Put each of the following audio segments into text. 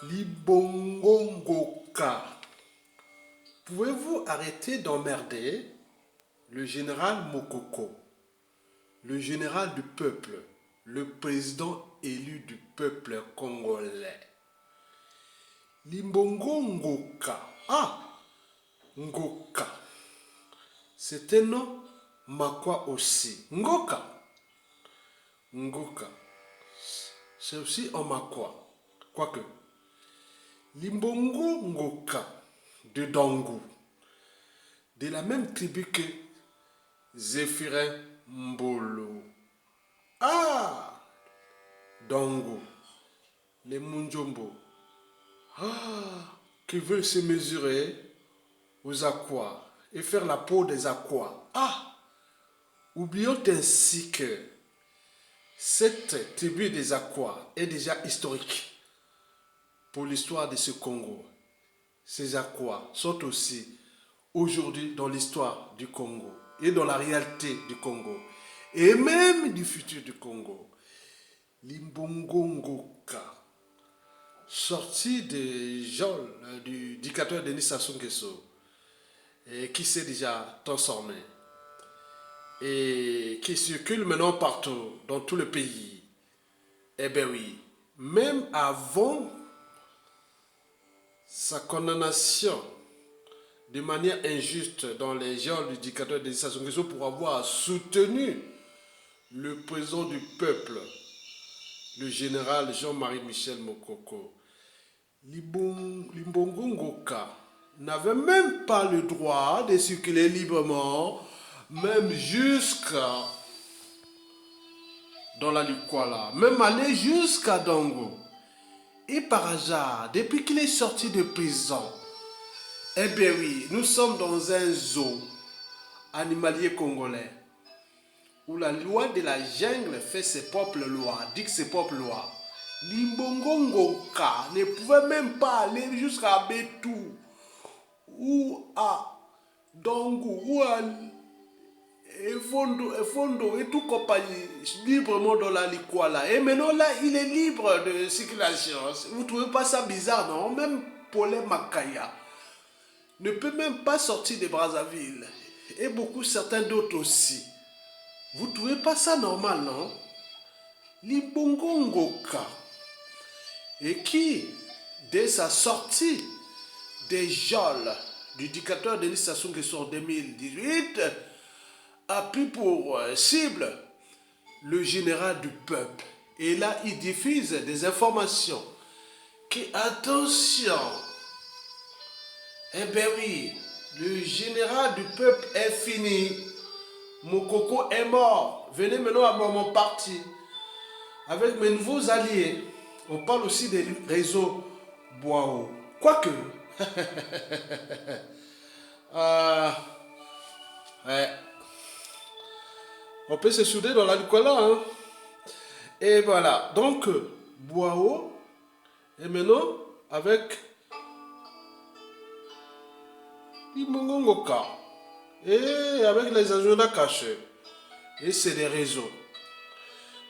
Libongongoka. Pouvez-vous arrêter d'emmerder le général Mokoko, le général du peuple, le président élu du peuple congolais? Limbongongoka. Ah, Ngoka. C'est un nom Makwa aussi. Ngoka. Ngoka. C'est aussi en Makwa. Quoique. Limbongo Ngoka de Dangu, de la même tribu que Zéphirin Mbolo. Ah, Dangu, les Munjombo, qui veulent se mesurer aux Aquas et faire la peau des Aquas. Ah, oublions ainsi que cette tribu des Aquas est déjà historique pour l'histoire de ce Congo. Ces Aquas sont aussi aujourd'hui dans l'histoire du Congo et dans la réalité du Congo et même du futur du Congo. Limbongongoka, sorti des geôles du dictateur Denis Sassou Nguesso, qui s'est déjà transformé et qui circule maintenant partout dans tout le pays. Eh bien oui, même avant sa condamnation de manière injuste dans les geôles du dictateur Denis Sassou Nguesso pour avoir soutenu le président du peuple, le général Jean-Marie Michel Mokoko. Limbongongoka n'avait même pas le droit de circuler librement, même jusqu'à dans la Likwala, même aller jusqu'à Dango. Et par hasard, depuis qu'il est sorti de prison, eh bien oui, nous sommes dans un zoo animalier congolais où la loi de la jungle fait ses propres lois, dicte ses propres lois. Limbongongoka ne pouvait même pas aller jusqu'à Betou ou à Dangu ou à Efondo et tout compagnie librement dans la Likwala. Et maintenant là, il est libre de circulation. Vous ne trouvez pas ça bizarre, non? Même Paulin Makaya ne peut même pas sortir de Brazzaville. Et beaucoup, certains d'autres aussi. Vous ne trouvez pas ça normal, non? Limbongongoka. Et qui, dès sa sortie des geôles du dictateur Denis Sassou Nguesso en 2018, a pris pour cible le général du peuple. Et là, il diffuse des informations qui, attention, eh bien oui, le général du peuple est fini. Mokoko est mort. Venez maintenant à mon parti. Avec mes nouveaux alliés, on parle aussi des réseaux Boao. Quoique, ouais, on peut se souder dans la Nicolas. Hein? Et voilà. Donc, Boao est maintenant avec Limbongongoka. Et avec les agendas cachés. Et c'est des réseaux.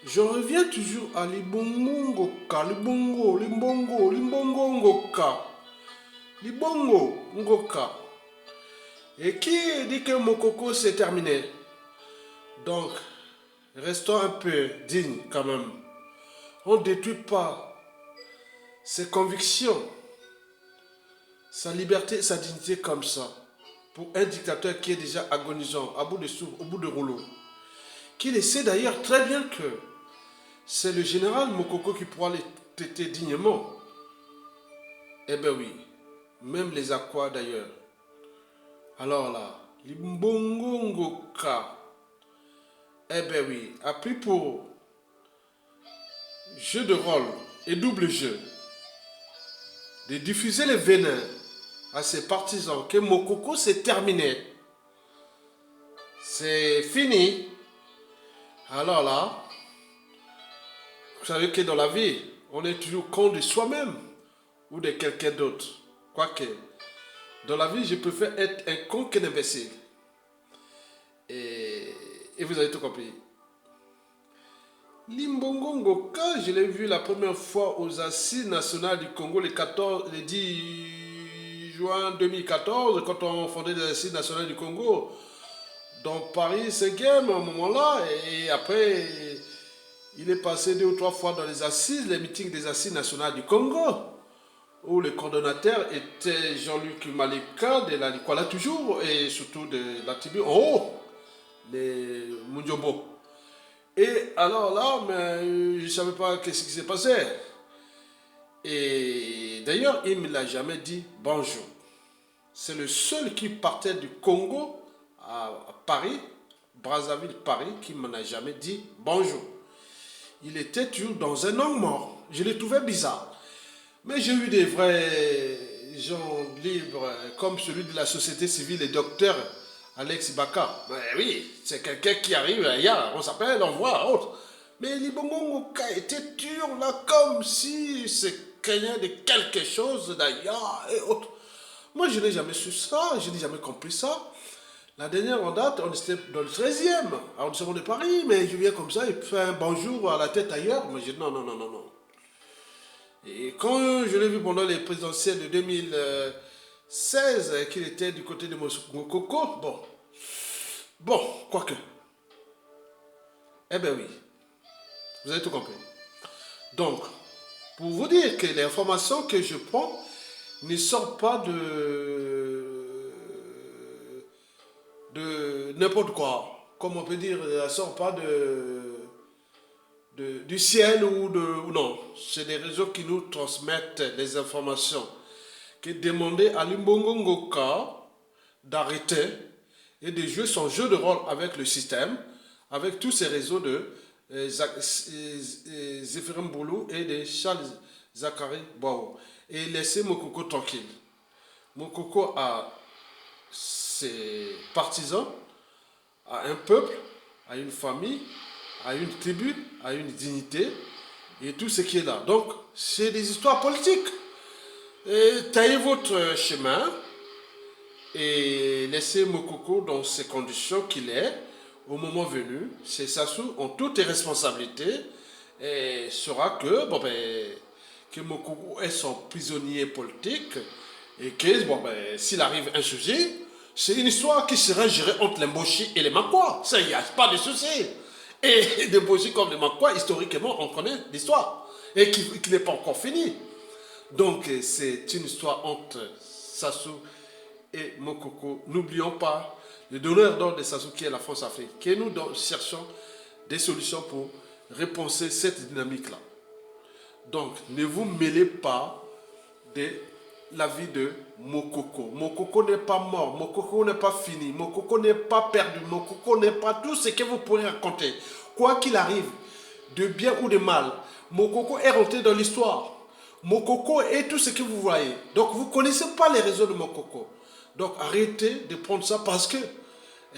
Je reviens toujours à Limbongongoka, Libongo Ngoka. Et qui dit que Mokoko c'est terminé? Donc, restons un peu dignes quand même. On ne détruit pas ses convictions, sa liberté, sa dignité comme ça. Pour un dictateur qui est déjà agonisant, à bout de souffle, au bout de rouleau. Qu'il sait d'ailleurs très bien que c'est le général Mokoko qui pourra les traiter dignement. Eh bien oui, même les Aquas d'ailleurs. Alors là, Limbongongoka, eh bien oui, a pris pour jeu de rôle et double jeu de diffuser les venins à ses partisans que Mokoko c'est terminé. C'est fini. Alors là, vous savez que dans la vie, on est toujours con de soi-même ou de quelqu'un d'autre. Quoique, dans la vie, je préfère être un con qu'un imbécile. Et vous avez tout compris. Limbongo Ngoka, je l'ai vu la première fois aux Assises nationales du Congo le 10 juin 2014, quand on fondait les Assises nationales du Congo. Dans Paris 5e, à un moment-là, et après, il est passé 2 ou 3 fois dans les Assises, les meetings des Assises nationales du Congo, où le coordonnateur était Jean-Luc Maleka de la Nicolas toujours, et surtout de la tribu en haut, les Mundiobo. Et alors là, mais je ne savais pas qu'est-ce qui s'est passé. Et d'ailleurs, il ne me l'a jamais dit bonjour. C'est le seul qui partait du Congo à Paris, Brazzaville, Paris, qui ne m'en a jamais dit bonjour. Il était toujours dans un angle mort. Je le trouvais bizarre. Mais j'ai eu des vrais gens libres, comme celui de la société civile, le docteur Alex Ibaka. Mais oui, c'est quelqu'un qui arrive ailleurs, on s'appelle, on voit, autre. Mais Libongo Ngoka était dur là, comme si c'est craignait de quelque chose d'ailleurs et autres. Moi, je n'ai jamais su ça, je n'ai jamais compris ça. La dernière en date, on était dans le 13e arrondissement de Paris, mais je viens comme ça, il fait un bonjour à la tête ailleurs. Mais je dis non, non, non, non, non. Et quand je l'ai vu pendant les présidentielles de 2016, qu'il était du côté de Mokoko, bon, quoique. Eh ben oui, vous avez tout compris. Donc, pour vous dire que l'information que je prends ne sort pas de n'importe quoi. Comme on peut dire, elle ne sort pas du ciel ou non. C'est des réseaux qui nous transmettent les informations. Qui demandaient à Limbongo Ngoka d'arrêter et de jouer son jeu de rôle avec le système, avec tous ces réseaux de Zéphirin Boulou et de Charles Zachary Boao. Et laisser Mokoko tranquille. Mokoko a ses partisans, a un peuple, a une famille, a une tribu, a une dignité et tout ce qui est là. Donc, c'est des histoires politiques. Taillez votre chemin et laissez Mokoko dans ces conditions qu'il est au moment venu. C'est Sassou en toute responsabilité et saura que, que Mokoko est son prisonnier politique et que s'il arrive un souci, c'est une histoire qui sera gérée entre les Mochi et les Makwa. Ça, il n'y a pas de souci. Et des Mochi comme les Makwa, historiquement, on connaît l'histoire et qui n'est pas encore finie. Donc, c'est une histoire entre Sassou et Mokoko. N'oublions pas le donneur d'ordre de Sassou qui est la France-Afrique. Que nous cherchons des solutions pour repenser cette dynamique-là. Donc, ne vous mêlez pas de la vie de Mokoko. Mokoko n'est pas mort, Mokoko n'est pas fini, Mokoko n'est pas perdu, Mokoko n'est pas tout ce que vous pourrez raconter. Quoi qu'il arrive, de bien ou de mal, Mokoko est rentré dans l'histoire. Mokoko est tout ce que vous voyez. Donc vous ne connaissez pas les réseaux de Mokoko. Donc arrêtez de prendre ça parce que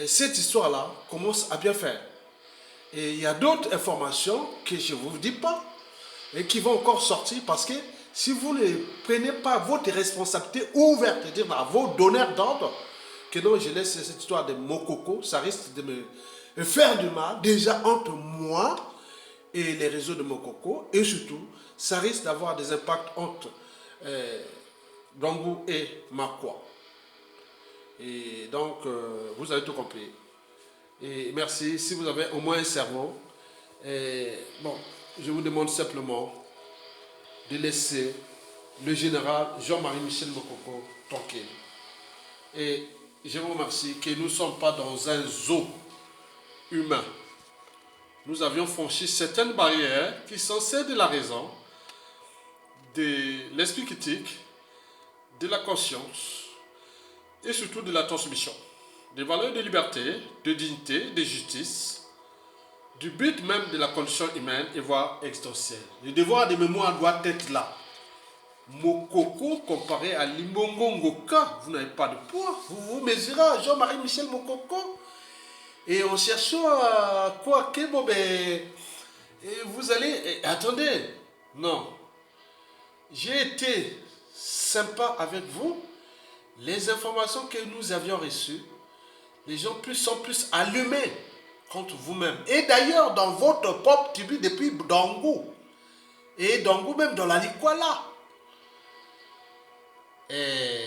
cette histoire-là commence à bien faire. Et il y a d'autres informations que je ne vous dis pas et qui vont encore sortir parce que si vous ne prenez pas votre responsabilité ouverte, dire à vos donneurs d'ordre, que non, je laisse cette histoire de Mokoko, ça risque de me faire du mal, déjà entre moi et les réseaux de Mokoko, et surtout, ça risque d'avoir des impacts entre Dongou et Makwa. Et donc, vous avez tout compris. Et merci, si vous avez au moins un cerveau, je vous demande simplement de laisser le général Jean-Marie Michel Mokoko tranquille. Et je vous remercie que nous ne sommes pas dans un zoo humain. Nous avions franchi certaines barrières qui sont celles de la raison, de l'esprit critique, de la conscience et surtout de la transmission. Des valeurs de liberté, de dignité, de justice, du but même de la condition humaine et voire existentielle. Le devoir de mémoire doit être là. Mokoko comparé à Limbongo Ngoka, vous n'avez pas de poids. Vous vous mesurez à Jean-Marie Michel Mokoko. Et en cherchant à quoi que vous allez... attendez, non. J'ai été sympa avec vous. Les informations que nous avions reçues, les gens sont plus allumés contre vous-même. Et d'ailleurs, dans votre propre tribu, depuis Dongou. Et Dongou même dans la Likwala. Et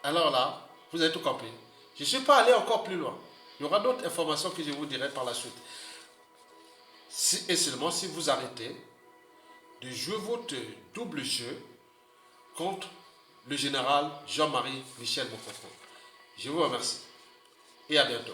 alors là, vous avez tout compris. Je ne suis pas allé encore plus loin. Il y aura d'autres informations que je vous dirai par la suite. Et seulement si vous arrêtez de jouer votre double jeu contre le général Jean-Marie Michel Mokoko. Je vous remercie et à bientôt.